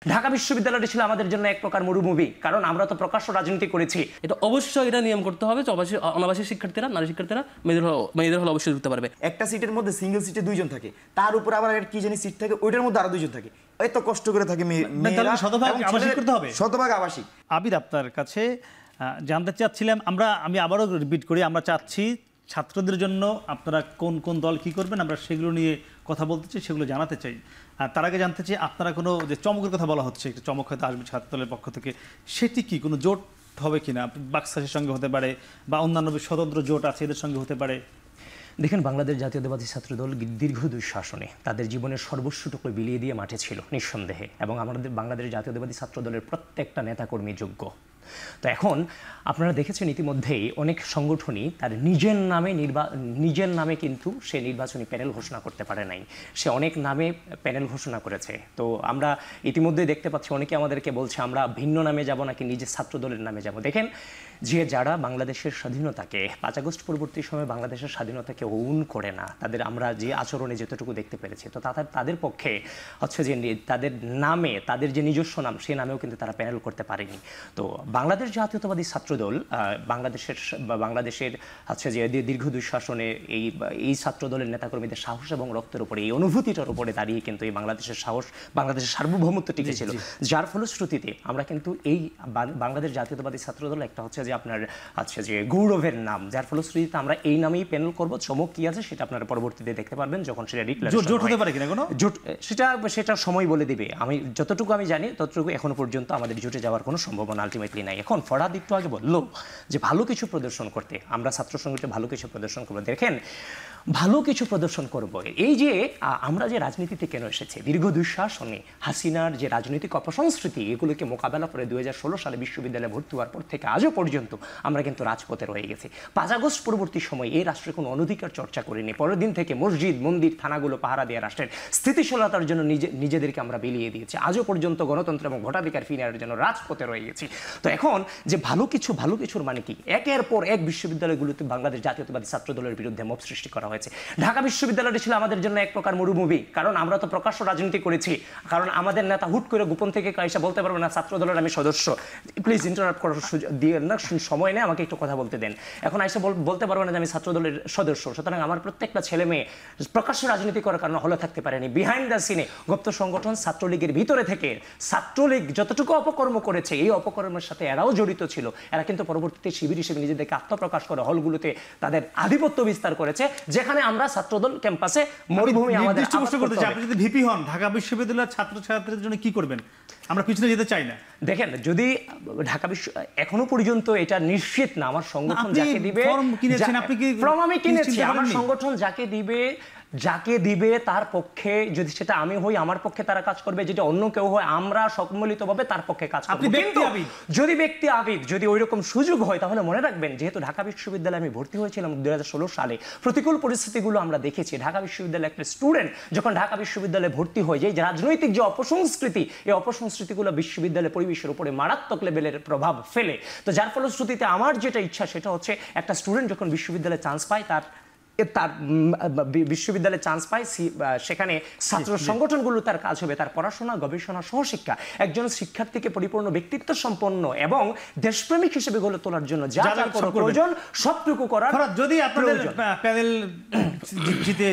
ঢাকা বিশ্ববিদ্যালয়টি ছিল আমাদের জন্য এক প্রকার মরুভূমি, কারণ আমরা তো প্রকাশ্য রাজনীতি করেছি। এটা অবশ্যই এটা নিয়ম করতে হবে যে অনাবাসিক শিক্ষার্থীরা, নারী শিক্ষার্থীরা মেয়েদের হলে অবশ্যই ঢুকতে পারবে। একটা সিটের মধ্যে সিঙ্গেল সিটে 2 জন থাকে, তার উপর আবার কি জানি সিট থাকে, ওইটার মধ্যে আরো 2 জন থাকে। এত কষ্ট করে থাকে মেয়েরা, শতভাগ আবাসিক করতে হবে, শতভাগ আবাসিক। আবিদ আপনার কাছে জানতে চাচ্ছিলাম, আমি আবারও রিপিট করি, আমরা চাচ্ছি ছাত্রদের জন্য আপনারা কোন কোন দল কি করবেন আমরা সেগুলো নিয়ে কথা বলতে চাই, সেগুলো জানাতে চাই। আর তার আগে জানতে চাই আপনারা কোনো যে চমকের কথা বলা হচ্ছে, একটা চমক হয়তো আসবে ছাত্র দলের পক্ষ থেকে, সেটি কি কোনো জোট হবে কিনা? বাকশাসের সঙ্গে হতে পারে বা অন্যান্য স্বতন্ত্র জোট আছে এদের সঙ্গে হতে পারে। দেখেন, বাংলাদেশ জাতীয়তাবাদী ছাত্রদল দীর্ঘ দুঃশাসনে তাদের জীবনের সর্বস্বটুকু বিলিয়ে দিয়ে মাঠে ছিল নিঃসন্দেহে, এবং আমাদের বাংলাদেশ জাতীয়তাবাদী ছাত্রদলের প্রত্যেকটা নেতাকর্মী যোগ্য। তো এখন আপনারা দেখেছেন ইতিমধ্যেই অনেক সংগঠনই তার নিজের নামে কিন্তু সে নির্বাচনী প্যানেল ঘোষণা করতে পারে নাই, সে অনেক নামে প্যানেল ঘোষণা করেছে। তো আমরা ইতিমধ্যে দেখতে পাচ্ছি অনেকে আমাদেরকে বলছে আমরা ভিন্ন নামে যাব নাকি নিজের ছাত্রদলের নামে যাব। দেখেন, যে যারা বাংলাদেশের স্বাধীনতাকে 5 আগস্ট পরবর্তী সময়ে বাংলাদেশের স্বাধীনতাকে ওন করে না, তাদের আমরা যে আচরণে যতটুকু দেখতে পেরেছি, তো তাদের পক্ষে হচ্ছে যে তাদের নামে, তাদের যে নিজস্ব নাম, সে নামেও কিন্তু তারা প্যানেল করতে পারেনি। তো বাংলাদেশ জাতীয়তাবাদী ছাত্রদল বাংলাদেশের হচ্ছে যে দীর্ঘ দুঃশাসনে এই ছাত্রদলের নেতাকর্মীদের সাহস এবং রক্তের উপরে, এই অনুভূতিটার উপরে দাঁড়িয়ে কিন্তু এই বাংলাদেশের সার্বভৌমত্ব টিকে ছিল, যার ফলশ্রুতিতে আমরা কিন্তু এই বাংলাদেশ জাতীয়তাবাদী ছাত্রদল একটা হচ্ছে যে আপনার হচ্ছে যে গৌরবের নাম, যার ফলশ্রুতিতে আমরা এই নামেই প্যানেল করব। চমক কি আছে সেটা আপনারা পরবর্তীতে দেখতে পারবেন যখন সেটা ডিক্লারেশন জোট হতে পারে কিনা কোনো জোট, সেটা সময় বলে দিবে। যতটুকু আমি জানি ততটুকু এখনো পর্যন্ত আমাদের জোটে যাওয়ার কোনো সম্ভাবনা আলটিমেটলি নাই। এখন ফরহাদ একটু আগে বললো যে ভালো কিছু প্রদর্শন করতে, আমরা ছাত্র সংগঠনে ভালো কিছু প্রদর্শন করবো। দেখেন, ভালো কিছু প্রদর্শন করব, এই যে আমরা যে রাজনীতিতে কেন এসেছি, দীর্ঘ দুঃশাসনে হাসিনার যে রাজনৈতিক অপসংস্কৃতি, এগুলোকে মোকাবেলা করে 2016 সালে বিশ্ববিদ্যালয়ে ভর্তি হওয়ার পর থেকে আজও পর্যন্ত আমরা কিন্তু রাজপথে রয়ে গেছি। 5 আগস্ট পরবর্তী সময় এই রাষ্ট্রে কোনো অনধিকার চর্চা করিনি। পরের দিন থেকে মসজিদ, মন্দির, থানাগুলো পাহারা দিয়ে রাষ্ট্রের স্থিতিশীলতার জন্য নিজেদেরকে আমরা বিলিয়ে দিয়েছি। আজও পর্যন্ত গণতন্ত্র এবং ভোটাধিকার ফিরিয়ে জন্য রাজপথে রয়ে গেছি। তো এখন যে ভালো কিছুর মানে কি, একের পর এক বিশ্ববিদ্যালয়গুলোতে বাংলাদেশ জাতীয়তাবাদী ছাত্রদলের বিরুদ্ধে মব সৃষ্টি করা হয়েছে। ঢাকা বিশ্ববিদ্যালয়টি ছিল আমাদের জন্য এক প্রকার মরুভূমি, কারণ আমরা তো প্রকাশ্য রাজনীতি করেছি। কারণ আমাদের নেতা হুট করে গোপন থেকে এসে বলতে পারবে না ছাত্রদলের আমি সদস্য। প্লিজ ইন্টারাপ্ট করার দিয়ে না, সময় নেই, আমাকে একটু কথা বলতে দেন। এখন এসে বলতে পারবে না যে আমি ছাত্রদলের সদস্য। সুতরাং আমার প্রত্যেকটা ছেলে মেয়ে প্রকাশ্য রাজনীতি করার কারণে হলে থাকতে পারেনি। বিহাইন্ড দ্য সিনে গুপ্ত সংগঠন ছাত্রলীগের ভিতরে থেকে ছাত্রলীগ যতটুকু অপকর্ম করেছে, এই অপকর্মের সাথে এরাও জড়িত ছিল। এরা কিন্তু পরবর্তীতে শিবির হিসেবে নিজেদেরকে আত্মপ্রকাশ করে হলগুলোতে তাদের আধিপত্য বিস্তার করেছে, যেখানে আমরা ছাত্রদল ক্যাম্পাসে মরুভূমি আমাদের। আপনি যদি ভিপি হন ঢাকা বিশ্ববিদ্যালয়ের ছাত্রছাত্রীদের জন্য কি করবেন? আমরা পিছনে যেতে চাই না। দেখেন, যদি ঢাকা বিশ্ব এখনো পর্যন্ত এটা নিশ্চিত না, আমার সংগঠন যাকে দিবে, ফর্ম আমি কিনেছি, আমার সংগঠন যাকে দিবে তার পক্ষে, যদি সেটা আমি হই আমার পক্ষে তারা কাজ করবে, যেটা অন্য কেউ হয় আমরা সম্মিলিতভাবে তার পক্ষে কাজ করব। যদি ব্যক্তি আবিদ, যদি ওই রকম সুযোগ হয়, তাহলে মনে রাখবেন যেহেতু ঢাকা বিশ্ববিদ্যালয়ে আমি ভর্তি হয়েছিলাম 2016 সালে, প্রতিকূল পরিস্থিতিগুলো আমরা দেখেছি। ঢাকা বিশ্ববিদ্যালয়ের একটা স্টুডেন্ট যখন ঢাকা বিশ্ববিদ্যালয়ে ভর্তি হয়, যে রাজনৈতিক যে অপসংস্কৃতি, এই অপসংস্কৃতিগুলো বিশ্ববিদ্যালয়ের পরিবেশের উপরে মারাত্মক লেভেলের প্রভাব ফেলে। তো যার ফলশ্রুতিতে আমার যেটা ইচ্ছা সেটা হচ্ছে একটা স্টুডেন্ট যখন বিশ্ববিদ্যালয়ে চান্স পায়, তার বিশ্ববিদ্যালয়ে চান্স পায়, সেখানে ছাত্র সংগঠনগুলো তার কাজ হবে তার পড়াশোনা, গবেষণা, সহশিক্ষা, একজন শিক্ষার্থীকে পরিপূর্ণ ব্যক্তিত্ব সম্পন্ন এবং দেশপ্রেমিক হিসেবে গড়ে তোলার জন্য যা যা প্রয়োজন সবটুকু করার। যদি আপনাদের প্যানেল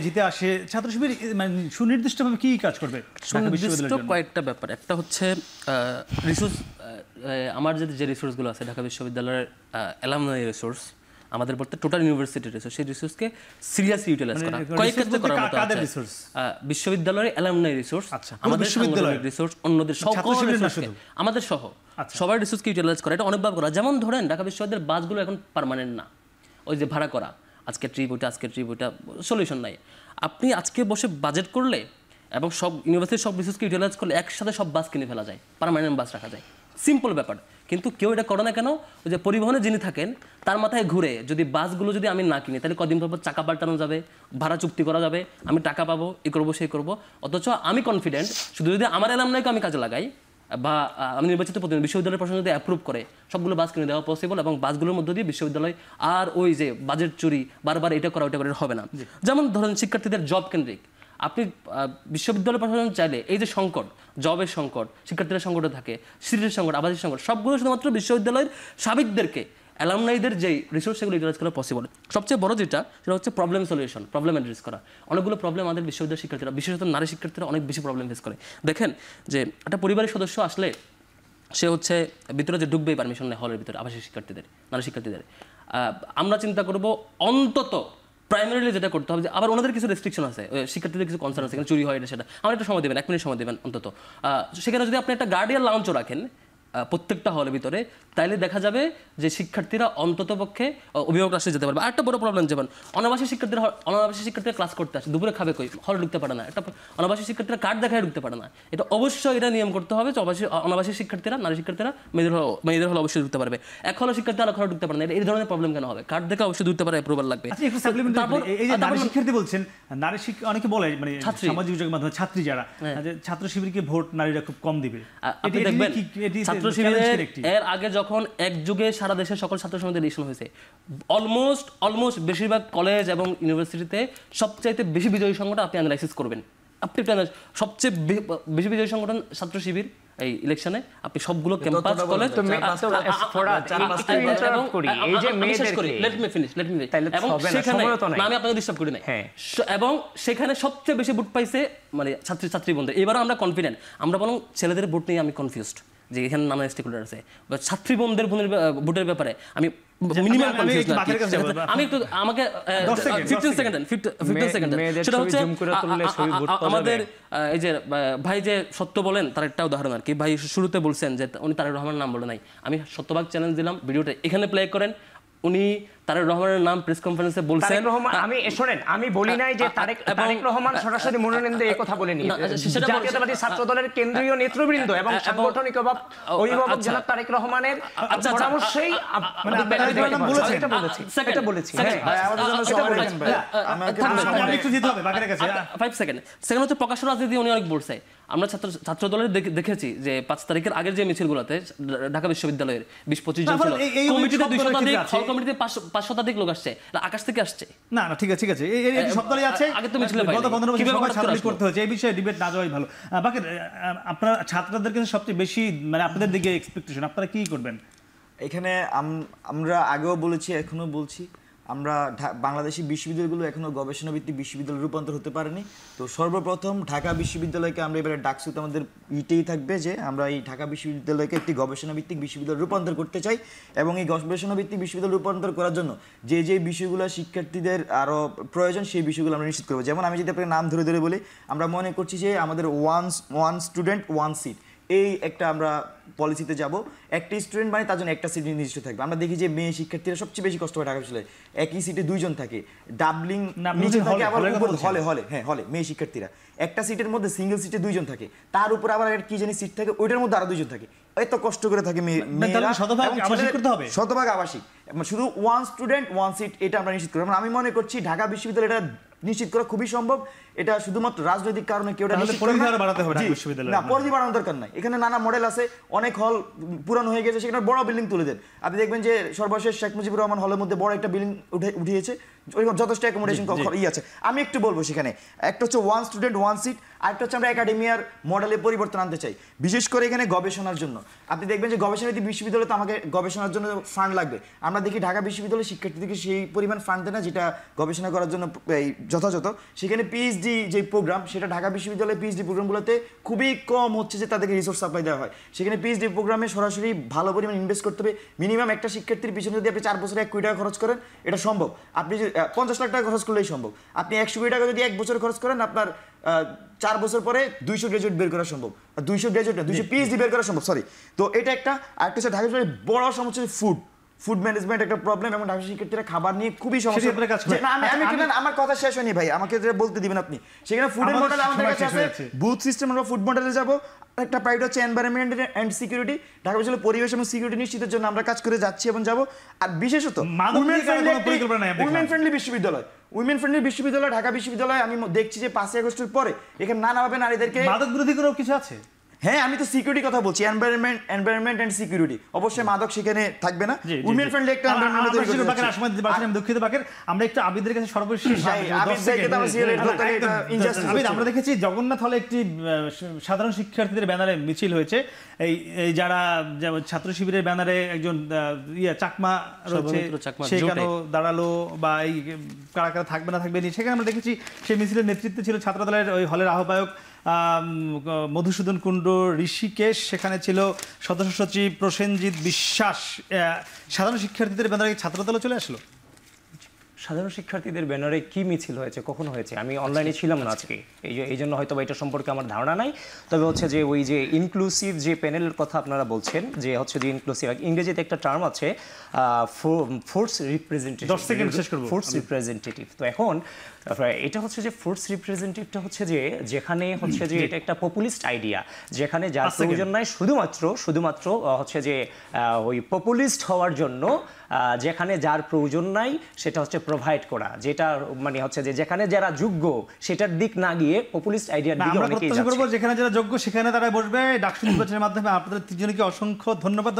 জিতে আসে, ছাত্র শিবির মানে সুনির্দিষ্টভাবে কি কাজ করবে? সুনির্দিষ্ট কয়েকটা ব্যাপার, একটা হচ্ছে রিসোর্স, আমার যে রিসোর্সগুলো আছে ঢাকা বিশ্ববিদ্যালয়ের অ্যালামনাই রিসোর্স, আমাদের বলতে টোটাল ইউনিভার্সিটির রিসোর্স, সেই রিসোর্সকে সিরিয়াসলি ইউটিলাইজ করা, কয়েক ক্ষেত্রে করার মতো আছে। বিশ্ববিদ্যালয়ের অ্যালামনাই রিসোর্স, আমাদের সাংগঠনিক রিসোর্স, অন্যদের সব আমাদের সহ সবার রিসোর্সকে ইউটিলাইজ করা, এটা অনেকভাবে করা। যেমন ধরেন ঢাকা বিশ্ববিদ্যালয়ের বাসগুলো এখন পার্মানেন্ট না, ওই যে ভাড়া করা, আজকে ট্রিপ ওইটা সলিউশন নাই। আপনি আজকে বসে বাজেট করলে এবং সব ইউনিভার্সিটির সব রিসোর্সকে ইউটিলাইজ করলে একসাথে সব বাস কিনে ফেলা যায়, পার্মানেন্ট বাস রাখা যায়, সিম্পল ব্যাপার। কিন্তু কেউ এটা করে না কেন? ওই যে পরিবহনে যিনি থাকেন তার মাথায় ঘুরে, যদি বাসগুলো যদি আমি না কিনি তাহলে কদিন পর চাকা পাল্টানো যাবে, ভাড়া চুক্তি করা যাবে, আমি টাকা পাবো, এই করবো সেই করবো। অথচ আমি কনফিডেন্ট শুধু যদি আমার অ্যালামনাইকে আমি কাজে লাগাই বা আমি নির্বাচিত প্রতিনিধি বিশ্ববিদ্যালয়ের প্রশাসন যদি অ্যাপ্রুভ করে, সবগুলো বাস কিনে দেওয়া পসিবল, এবং বাসগুলোর মধ্যে দিয়ে বিশ্ববিদ্যালয় আর ওই যে বাজেট চুরি বারবার এটা করা ওইটা করে হবে না। যেমন ধরেন শিক্ষার্থীদের জব কেন্দ্রিক, আপনি বিশ্ববিদ্যালয় প্রশাসন চাইলে এই যে সংকট, জবের সংকট, শিক্ষার্থীদের সংকটে থাকে, সিটের সংকট, আবাসিক সংকট, সবগুলো শুধুমাত্র বিশ্ববিদ্যালয়ের সাবেকদেরকে, অ্যালামনাইদের যেই রিসোর্স সেগুলো ইউটিলাইজ করা পসিবল। সবচেয়ে বড় যেটা সেটা হচ্ছে প্রবলেম সলিউশন, প্রবলেম অ্যাড্রেস করা। অনেকগুলো প্রবলেম আমাদের বিশ্ববিদ্যালয়ের শিক্ষার্থীরা, বিশেষত নারী শিক্ষার্থীরা অনেক বেশি প্রবলেম ফেস করে। দেখেন যে একটা পরিবারের সদস্য আসলে সে হচ্ছে ভিতরে যে ঢুকবেই পারমিশন নেই হলের ভিতরে, আবাসিক শিক্ষার্থীদের, নারী শিক্ষার্থীদের। আমরা চিন্তা করব অন্তত প্রাইমারিলি যেটা করতে হবে যে আবার ওনাদের কিছু রেস্ট্রিকশন আছে, শিক্ষার্থীদের কিছু কনসার্ন আছে, চুরি হয় এটা সেটা, আমার একটা সময় দেবেন, 1 মিনিট সময় দেবেন অন্তত। সেখানে যদি আপনি একটা গার্ডিয়ান লাউঞ্চও রাখেন প্রত্যেকটা হলের ভিতরে, তাইলে দেখা যাবে যে শিক্ষার্থীরা অন্ততপক্ষে অভিভাবক আসলে যেতে পারবে। আরেকটা বড় প্রবলেম, যেমন অনাবাসী শিক্ষার্থীরা ক্লাস করতে আসে, দুপুরে খাবে কই, হলে ঢুকতে পারে না। একটা অনাবাসী শিক্ষার্থীরা কার্ড দেখায় ঢুকতে পারে না। এটা অবশ্যই এটা নিয়ম করতে হবে যে অনাবাসী শিক্ষার্থীরা, নারী শিক্ষার্থীরা মেয়েদের হলে অবশ্যই ঢুকতে পারবে। এক হলে শিক্ষার্থী আর হলে ঢুকতে পারে না। এই ধরনের প্রবলেম কেন হবে? কার্ড দেখে অবশ্যই ঢুকতে পারে, অ্যাপ্রুভাল লাগবে। এই যে নারী শিক্ষার্থী বলছেন, নারী শিক্ষা অনেকে বলে মানে সামাজিক যোগাযোগের মাধ্যমে ছাত্রী যারা, যে ছাত্র শিবিরকে ভোট নারীরা খুব কম দিবে। আপনি দেখবেন ছাত্র শিবিরের এর আগে যখন এক যুগে সারা দেশের সকল ছাত্র সমিতির ইলেকশন হয়েছে, অলমোস্ট বেশিরভাগ কলেজ এবং ইউনিভার্সিটিতে সবচাইতে বেশি বিজয়ী সংগঠন আপনি অ্যানালাইসিস করবেন, আপনি সবচেয়ে বেশি বিজয়ী সংগঠন ছাত্র শিবির। এই ইলেকশনে আপনি সবগুলো ক্যাম্পাস কলেজ আমি আপনাকে ডিস্টার্ব করি নাই, এবং সেখানে সবচেয়ে বেশি ভোট পাইছে মানে ছাত্রী বন্ধু। এবারও আমরা কনফিডেন্ট, আমরা বরং ছেলেদের ভোট নিয়ে আমি কনফিউজড যে এখানে নানা স্টেকহোল্ডার আছে, বা ছাত্রী বোনদের ভোটের ব্যাপারে আমি মিনিমাম কনফিউজ। আমি একটু আমাকে 15 সেকেন্ড সেটা হচ্ছে আমাদের এই যে ভাই যে সত্য বলেন তার একটা উদাহরণ আর কি। ভাই শুরুতে বলছেন যে উনি তারেক রহমানের নাম বলে নাই, আমি শতভাগ চ্যালেঞ্জ দিলাম, ভিডিওটা এখানে প্লে করেন, উনি তারেক রহমানের নাম প্রেস কনফারেন্সে বলছেন। আমি শোনেন, আমি বলি নাই যে তারেক রহমান সরাসরি মনোনয়ন দিয়ে এই কথা বলেনি। জাতীয়তাবাদী ছাত্র দলের কেন্দ্রীয় নেতৃবৃন্দ এবং সাংগঠনিক অভিভাবক জনাব তারেক রহমানের পরামর্শেই এটা বলেছি। 5 সেকেন্ড হচ্ছে প্রকাশ্য রাজনীতি উনি অনেক বলছে। আমরা ছাত্র দলের দেখেছি যে 5 তারিখের আগের যে মিছিলগুলোতে ঢাকা বিশ্ববিদ্যালয়ের 20-25 জন ছিল, কমিটিতে 200 শতাধিক, হল কমিটিতে 500 শতাধিক লোক আসছে, আকাশ থেকে আসছে না। ঠিক আছে, এই সব দলই আছে। আগে তো মিছিলে গত 15 বছর সবাই ছাত্রলীগ করতে হয়েছে, এই বিষয়ে ডিবেট না যাওয়াই ভালো। বাকি আপনারা ছাত্রদের কাছে সবচেয়ে বেশি মানে আপনাদের দিকে এক্সপেকটেশন, আপনারা কি করবেন এখানে? আমরা আগেও বলেছি, এখনো বলছি, আমরা বাংলাদেশি বিশ্ববিদ্যালয়গুলো এখনো গবেষণা ভিত্তিক বিশ্ববিদ্যালয়ে রূপান্তর হতে পারেনি। তো সর্বপ্রথম ঢাকা বিশ্ববিদ্যালয়কে আমরা এবারে ডাকসুতে আমাদের ইটেই থাকবে যে আমরা এই ঢাকা বিশ্ববিদ্যালয়কে একটি গবেষণা ভিত্তিক বিশ্ববিদ্যালয় রূপান্তর করতে চাই, এবং এই গবেষণা ভিত্তিক বিশ্ববিদ্যালয় রূপান্তর করার জন্য যে বিষয়গুলো শিক্ষার্থীদের আরও প্রয়োজন সেই বিষয়গুলো আমরা নিশ্চিত করবো। যেমন আমি যদি আপনাকে নাম ধরে বলি, আমরা মনে করছি যে আমাদের ওয়ান স্টুডেন্ট ওয়ান সিট, এই একটা আমরা পলিসিতে যাব। একটি স্টুডেন্ট মানে তার জন্য একটা সিট নির্দিষ্ট থাকবে। আমরা দেখি যে মেয়ে শিক্ষার্থীরা সবচেয়ে বেশি কষ্ট হয় ঢাকা বিশ্ববিদ্যালয়ে, একই সিটে 2 জন থাকে, ডাবলিং নিচে থাকে, আবার হলে মেয়ে শিক্ষার্থীরা একটা সিটের মধ্যে সিঙ্গেল সিটে 2 জন থাকে, তার উপর আবার কি জানি সিট থাকে, ওইটার মধ্যে আরো 2 জন থাকে। এত কষ্ট করে থাকে মেয়েরা, শতভাগ আবাসিক, শুধু ওয়ান স্টুডেন্ট ওয়ান সিট, এটা আমরা নিশ্চিত করি। আমি মনে করছি ঢাকা বিশ্ববিদ্যালয় এটা নিশ্চিত করা খুবই সম্ভব। এটা শুধুমাত্র রাজনৈতিক কারণে কেউ পরিধি বাড়ানোর দরকার নাই। এখানে নানা মডেল আছে, অনেক হল পুরানো হয়ে গেছে, সেখানে বড় বিল্ডিং তুলে দেন। আপনি দেখবেন যে সর্বশেষ শেখ মুজিবুর রহমান হলের মধ্যে বড় একটা বিল্ডিং উঠিয়েছে, যথেষ্ট অ্যাকোমোডেশন আছে। আমি একটু বলবো, সেখানে একটা হচ্ছে ওয়ান স্টুডেন্ট ওয়ান সিট, আরেকটা হচ্ছে আমরা একাডেমিয়ার মডেলে পরিবর্তন আনতে চাই, বিশেষ করে এখানে গবেষণার জন্য। আপনি দেখবেন যে গবেষণা বিশ্ববিদ্যালয়ে তো আমাকে গবেষণার জন্য ফান্ড লাগবে। আমরা দেখি ঢাকা বিশ্ববিদ্যালয়ের শিক্ষার্থীদেরকে সেই পরিমাণ ফান্ড দেয় না যেটা গবেষণা করার জন্য যথাযথ। সেখানে পিএইচডি যে প্রোগ্রাম, সেটা ঢাকা বিশ্ববিদ্যালয়ের পিএইচডি প্রোগ্রামগুলোতে খুবই কম হচ্ছে যে তাদেরকে রিসোর্স সাপ্লাই দেওয়া হয়। সেখানে পিএইচডি প্রোগ্রামে সরাসরি ভালো পরিমাণ ইনভেস্ট করতে হবে। মিনিমাম একটা শিক্ষার্থীর পিছনে যদি আপনি 4 বছরে 1 কোটি টাকা খরচ করেন, এটা সম্ভব। আপনি 50 লাখ টাকা খরচ করলেই সম্ভব। আপনি 100 কোটি টাকা যদি 1 বছর খরচ করেন, আপনার 4 বছর পরে 200 গ্রাজুয়েট বের করা সম্ভব, 200 গ্রাজুয়েট না 200 পিএইচডি বের করা সম্ভব, সরি। তো এটা একটা। আরেকটা হচ্ছে ঢাকা বিশ্ববিদ্যালয়ের বড় সমস্যা ফুড ম্যানেজমেন্ট একটা প্রবলেম, এবং ঢাকা শিক্ষার্থীরা খাবার নিয়ে খুবই সমস্যা। আমার কথা শেষ হয়নি ভাই, আমাকে বলতে দিবেন আপনি। সেখানে ফুডের মডেল আমাদের কাছে আছে, বুথ সিস্টেম, আমরা ফুড মডেলে যাব। একটা প্রাইড হচ্ছে এনভায়রনমেন্ট এন্ড সিকিউরিটি। ঢাকা বিশ্ববিদ্যালয়ের পরিবেশ এবং সিকিউরিটি নিশ্চিতের জন্য আমরা কাজ করে যাচ্ছি এবং যাব। আর বিশেষত উইমেন ফ্রেন্ডলি বিশ্ববিদ্যালয় ঢাকা বিশ্ববিদ্যালয়। আমি দেখছি যে 5 আগস্টের পরে এখানে নানাভাবে নারীদেরকে মাদক বিরোধী করেও কিছু আছে। হ্যাঁ আমি তো সিকিউরিটি কথা বলছি, এনভায়রনমেন্ট এন্ড সিকিউরিটি। অবশ্যই মাদক সেখানে থাকবে না, জি, জি, উইমেন জি। ফ্রেন্ডলি একটা আমরা এনভায়রনমেন্ট তৈরি করতে বাকের যাচ্ছি। আসমাদ দিতে পারছি না, আমি দুঃখিত বাকের। আমরা একটু আবিদের কাছে সর্বশেষ ভাই, 10 আবিদ ভাইকে তো সেকেন্ড। আমার cigarette ধরতে গেলে এটা injustice আবিদ, হচ্ছে। আমরা দেখেছি জগন্নাথ হলে একটি সাধারণ শিক্ষার্থীদের ব্যানারে মিছিল হয়েছে। এই যারা ছাত্র শিবিরের ব্যানারে একজন চাকমা রয়েছে, সর্বমিত্র চাকমা সে জোটে। কেন দাঁড়ালো বা এই কারা কারা থাকবে না থাকবে নি, সেখানে আমরা দেখেছি সেই মিছিলের নেতৃত্বে ছিল ছাত্রদলের ওই হলের আহ্বায়ক মধুসূদন কুণ্ডু, ঋষিকেশ, সেখানে ছিল সদস্য সচিব প্রসেনজিৎ বিশ্বাস। সাধারণ শিক্ষার্থীদের ব্যানারে ছাত্রদলও চলে আসলো। সাধারণ শিক্ষার্থীদের ব্যানারে কি মিছিল হয়েছে, কখন হয়েছে, আমি অনলাইনে ছিলাম না আজকে, এই জন্য হয়তো বা এটা সম্পর্কে আমার ধারণা নাই। তবে হচ্ছে যে ওই যে ইনক্লুসিভ যে প্যানেলের কথা আপনারা বলছেন, যে হচ্ছে যে ইনক্লুসিভ, ইংরেজিতে একটা টার্ম আছে ফোর্স রিপ্রেজেন্টেটিভ, 10 সেকেন্ড শেষ করবো। Force representative. তো এখন এটা হচ্ছে যে ফোর্স রিপ্রেজেন্টেটিভটা হচ্ছে যে যেখানে হচ্ছে যে এটা একটা পপুলিস্ট আইডিয়া, যেখানে যার 5 সেকেন্ড। প্রয়োজন নাই শুধুমাত্র হচ্ছে যে ওই পপুলিস্ট হওয়ার জন্য, যেখানে যার প্রয়োজন নাই সেটা হচ্ছে প্রোভাইড করা, যেটা মানে হচ্ছে যে যেখানে যারা যোগ্য সেটার দিক না গিয়ে পপুলিস্ট আইডিয়ার না, দিকে আমরা অনেকেই প্রত্যাশা করবো যাচ্ছে। যেখানে যারা যোগ্য সেখানে তারা বসবে। ডাকসু নির্বাচনের মাধ্যমে আপনাদের তিনজনকে অসংখ্য ধন্যবাদ।